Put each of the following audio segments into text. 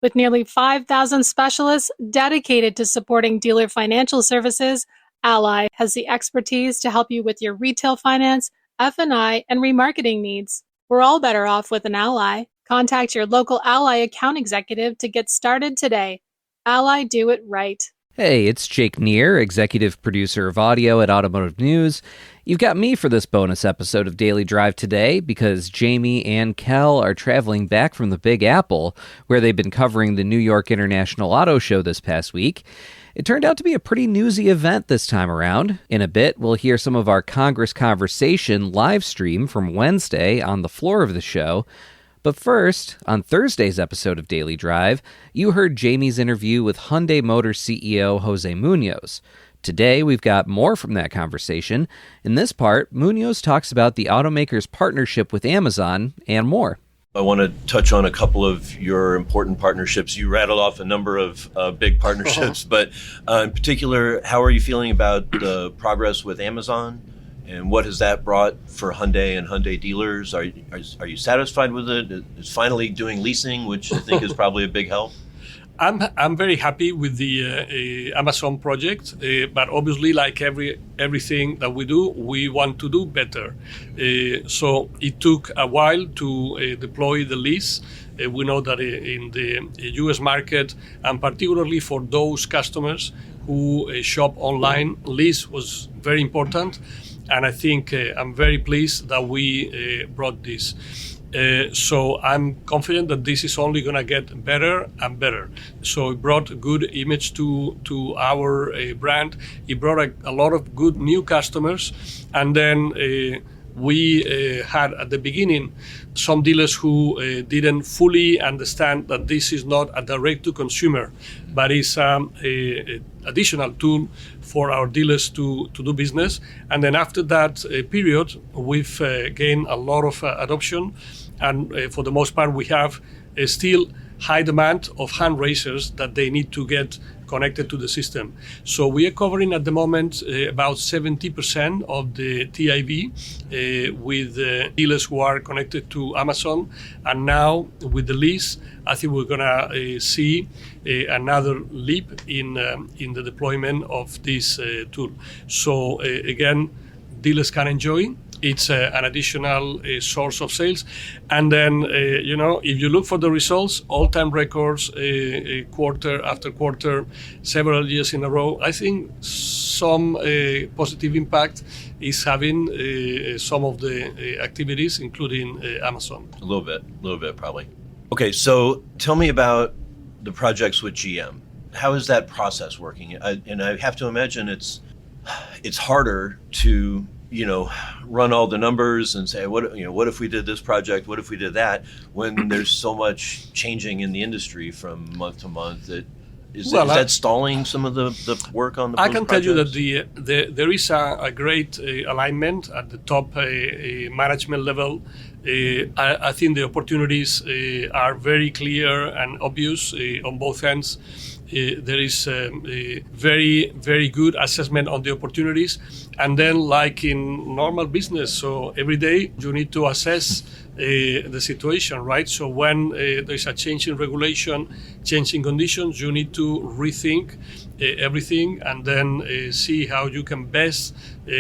With nearly 5,000 specialists dedicated to supporting dealer financial services, Ally has the expertise to help you with your retail finance, F&I, and remarketing needs. We're all better off with an Ally. Contact your local Ally account executive to get started today. Ally, do it right. Hey, it's Jake Neer, executive producer of audio at Automotive News. You've got me for this bonus episode of Daily Drive today because Jamie and Kel are traveling back from the Big Apple, where they've been covering the New York International Auto Show this past week. It turned out to be a pretty newsy event this time around. In a bit, we'll hear some of our Congress Conversation live stream from Wednesday on the floor of the show. But first, on Thursday's episode of Daily Drive, you heard Jamie's interview with Hyundai Motor CEO Jose Muñoz. Today, we've got more from that conversation. In this part, Muñoz talks about the automaker's partnership with Amazon and more. I want to touch on a couple of your important partnerships. You rattled off a number of big partnerships, but in particular, how are you feeling about the progress with Amazon? And what has that brought for Hyundai and Hyundai dealers? Are you satisfied with it? It's finally doing leasing, which I think is probably a big help. I'm very happy with the Amazon project, but obviously, like everything that we do, we want to do better. So it took a while to deploy the lease. We know that in the U.S. market, and particularly for those customers who shop online, lease was very important. And I think I'm very pleased that we brought this. So I'm confident that this is only going to get better and better. So it brought a good image to our brand. It brought a lot of good new customers. And then we had at the beginning some dealers who didn't fully understand that this is not a direct-to-consumer, but it's an additional tool for our dealers to do business. And then after that period, we've gained a lot of adoption. And for the most part, we have still high demand of hand raisers that they need to get connected to the system. So we are covering at the moment about 70% of the TIV with dealers who are connected to Amazon. And now with the lease, I think we're going to see another leap in the deployment of this tool. So again, dealers can enjoy. It's an additional source of sales. And then, if you look for the results, all-time records, quarter after quarter, several years in a row, I think some positive impact is having some of the activities, including Amazon. A little bit probably. Okay, so tell me about the projects with GM. How is that process working? And I have to imagine it's harder to run all the numbers and say, what if we did this project? What if we did that? When there's so much changing in the industry from month to month, is that stalling some of the work on the I can tell you projects? that there is a great alignment at the top management level. I think the opportunities are very clear and obvious on both ends. There is a very, very good assessment on the opportunities. And then like in normal business, so every day you need to assess the situation, right? So when there's a change in regulation, change in conditions, you need to rethink everything and then see how you can best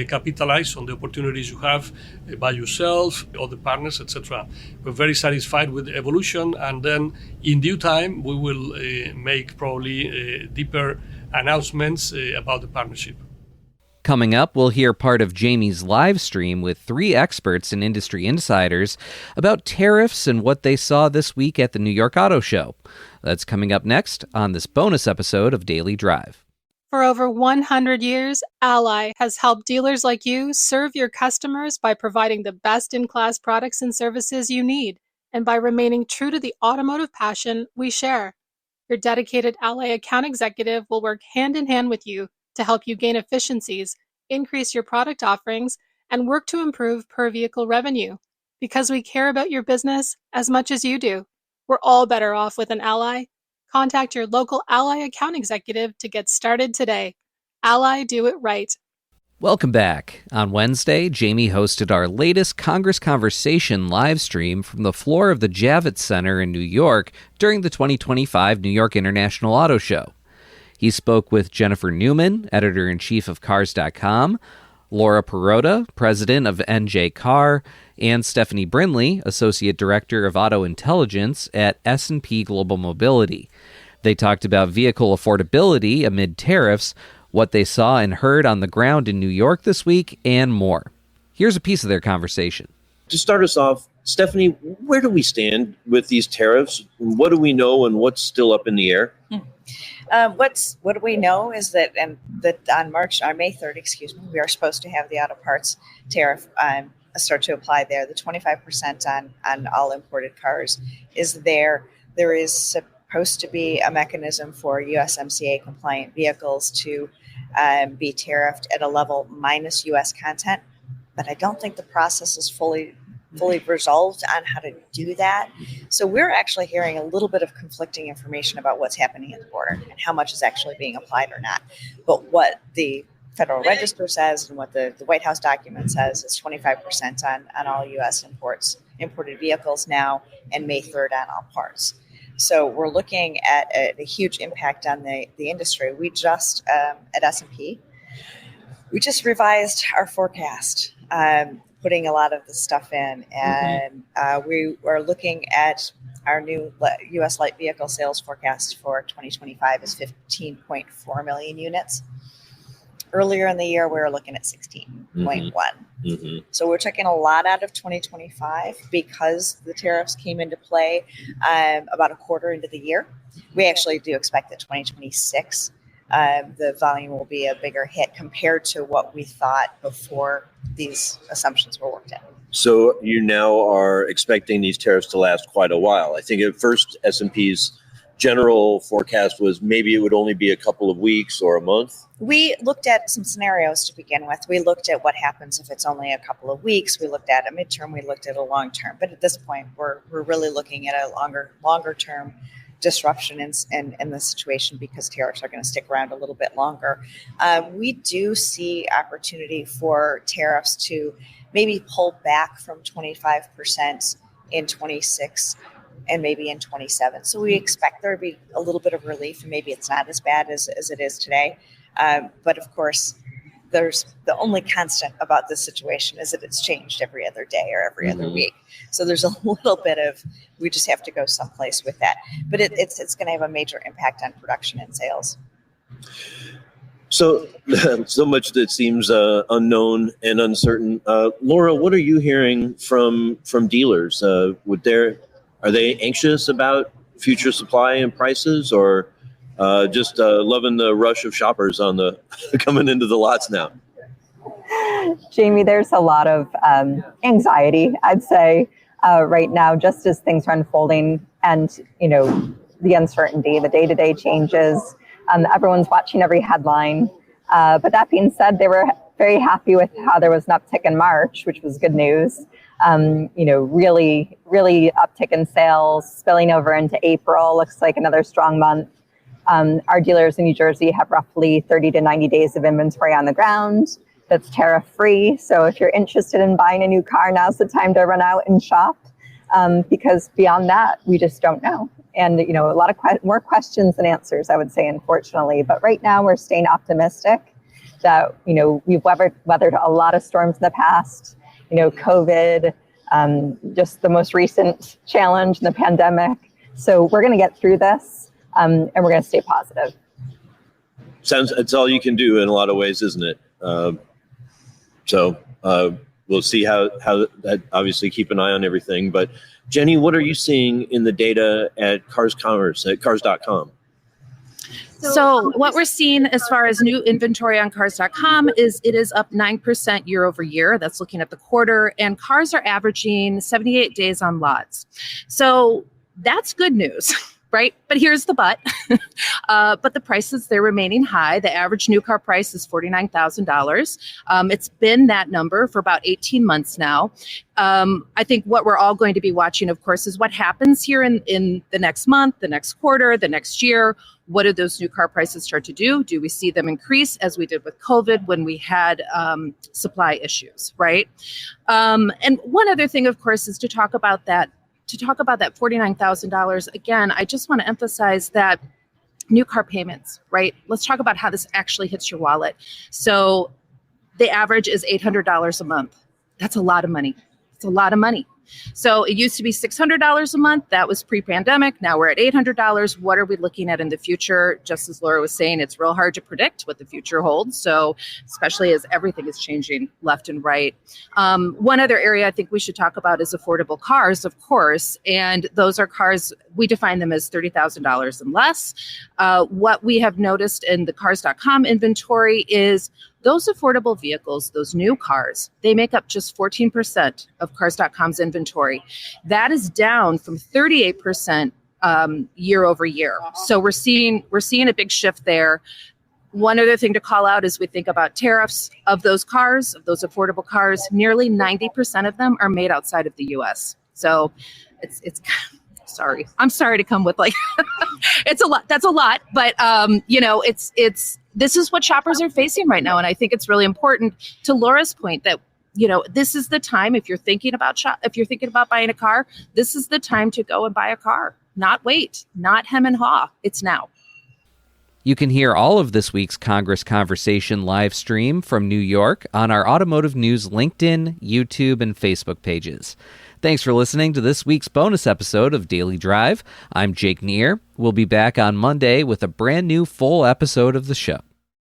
capitalize on the opportunities you have by yourself, other partners, etc. We're very satisfied with the evolution, and then in due time we will make probably deeper announcements about the partnership. Coming up, we'll hear part of Jamie's live stream with 3 experts and industry insiders about tariffs and what they saw this week at the New York Auto Show. That's coming up next on this bonus episode of Daily Drive. For over 100 years, Ally has helped dealers like you serve your customers by providing the best-in-class products and services you need, and by remaining true to the automotive passion we share. Your dedicated Ally account executive will work hand in hand with you to help you gain efficiencies, increase your product offerings, and work to improve per-vehicle revenue. Because we care about your business as much as you do. We're all better off with an Ally. Contact your local Ally account executive to get started today. Ally, do it right. Welcome back. On Wednesday, Jamie hosted our latest Congress Conversation live stream from the floor of the Javits Center in New York during the 2025 New York International Auto Show. He spoke with Jennifer Newman, editor-in-chief of Cars.com, Laura Perrotta, president of NJ Car, and Stephanie Brinley, associate director of auto intelligence at S&P Global Mobility. They talked about vehicle affordability amid tariffs, what they saw and heard on the ground in New York this week, and more. Here's a piece of their conversation. To start us off, Stephanie, where do we stand with these tariffs? What do we know and what's still up in the air? What do we know is that on May 3rd, we are supposed to have the auto parts tariff start to apply there. The 25% on all imported cars is there. There is supposed to be a mechanism for USMCA compliant vehicles to be tariffed at a level minus U.S. content, but I don't think the process is fully resolved on how to do that. So we're actually hearing a little bit of conflicting information about what's happening at the border and how much is actually being applied or not. But what the Federal Register says and what the White House document says is 25% on all U.S. imported vehicles now, and May 3rd on all parts. So we're looking at a huge impact on the industry. We just, at S&P, we just revised our forecast, putting a lot of this stuff in. And we are looking at our new U.S. light vehicle sales forecast for 2025 is 15.4 million units. Earlier in the year, we were looking at 16.1. So we're taking a lot out of 2025 because the tariffs came into play about a quarter into the year. We actually do expect that 2026, the volume will be a bigger hit compared to what we thought before these assumptions were worked in. So you now are expecting these tariffs to last quite a while. I think at first S&P's general forecast was maybe it would only be a couple of weeks or a month. We looked at some scenarios to begin with. We looked at what happens if it's only a couple of weeks. We looked at a midterm. We looked at a long term. But at this point, we're really looking at a longer term disruption in the situation because tariffs are going to stick around a little bit longer. We do see opportunity for tariffs to maybe pull back from 25% in 26 and maybe in 27. So we expect there to be a little bit of relief, and maybe it's not as bad as it is today. But of course, there's the only constant about this situation is that it's changed every other day or every other week. So there's a little bit of, we just have to go someplace with that. But it's going to have a major impact on production and sales. So much that seems unknown and uncertain. Laura, what are you hearing from dealers? Are they anxious about future supply and prices, or just loving the rush of shoppers on the coming into the lots now? Jamie, there's a lot of anxiety, I'd say, right now, just as things are unfolding, and the uncertainty, the day-to-day changes. Everyone's watching every headline. But that being said, they were very happy with how there was an uptick in March, which was good news. Really uptick in sales, spilling over into April. Looks like another strong month. Our dealers in New Jersey have roughly 30 to 90 days of inventory on the ground that's tariff-free. So if you're interested in buying a new car, now's the time to run out and shop, because beyond that, we just don't know. And, a lot of more questions than answers, I would say, unfortunately. But right now, we're staying optimistic that, we've weathered a lot of storms in the past, COVID, just the most recent challenge, the pandemic. So we're going to get through this, and we're going to stay positive. It's all you can do in a lot of ways, isn't it? So we'll see how that, obviously keep an eye on everything. But Jenny, what are you seeing in the data at Cars.com? So what we're seeing as far as new inventory on Cars.com is it is up 9% year over year. That's looking at the quarter, and cars are averaging 78 days on lots. So that's good news, right? But here's the but. But the prices, they're remaining high. The average new car price is $49,000. It's been that number for about 18 months now. I think what we're all going to be watching, of course, is what happens here in the next month, the next quarter, the next year. What do those new car prices start to do? Do we see them increase as we did with COVID when we had supply issues, right? And one other thing, of course, is to talk about that $49,000. Again, I just want to emphasize that new car payments, right? Let's talk about how this actually hits your wallet. So the average is $800 a month. That's a lot of money. It's a lot of money. So it used to be $600 a month. That was pre-pandemic. Now we're at $800. What are we looking at in the future? Just as Laura was saying, it's real hard to predict what the future holds. So especially as everything is changing left and right. One other area I think we should talk about is affordable cars, of course. And those are cars, we define them as $30,000 and less. What we have noticed in the cars.com inventory is those affordable vehicles, those new cars, they make up just 14% of Cars.com's inventory. That is down from 38% year over year. So we're seeing a big shift there. One other thing to call out is we think about tariffs of those cars, of those affordable cars. Nearly 90% of them are made outside of the U.S. So it's sorry. I'm sorry to come with like it's a lot. That's a lot, but this is what shoppers are facing right now, and I think it's really important to Laura's point that this is the time if you're thinking about buying a car, this is the time to go and buy a car. Not wait, not hem and haw. It's now. You can hear all of this week's Congress Conversation live stream from New York on our Automotive News LinkedIn, YouTube, and Facebook pages. Thanks for listening to this week's bonus episode of Daily Drive. I'm Jake Neer. We'll be back on Monday with a brand new full episode of the show.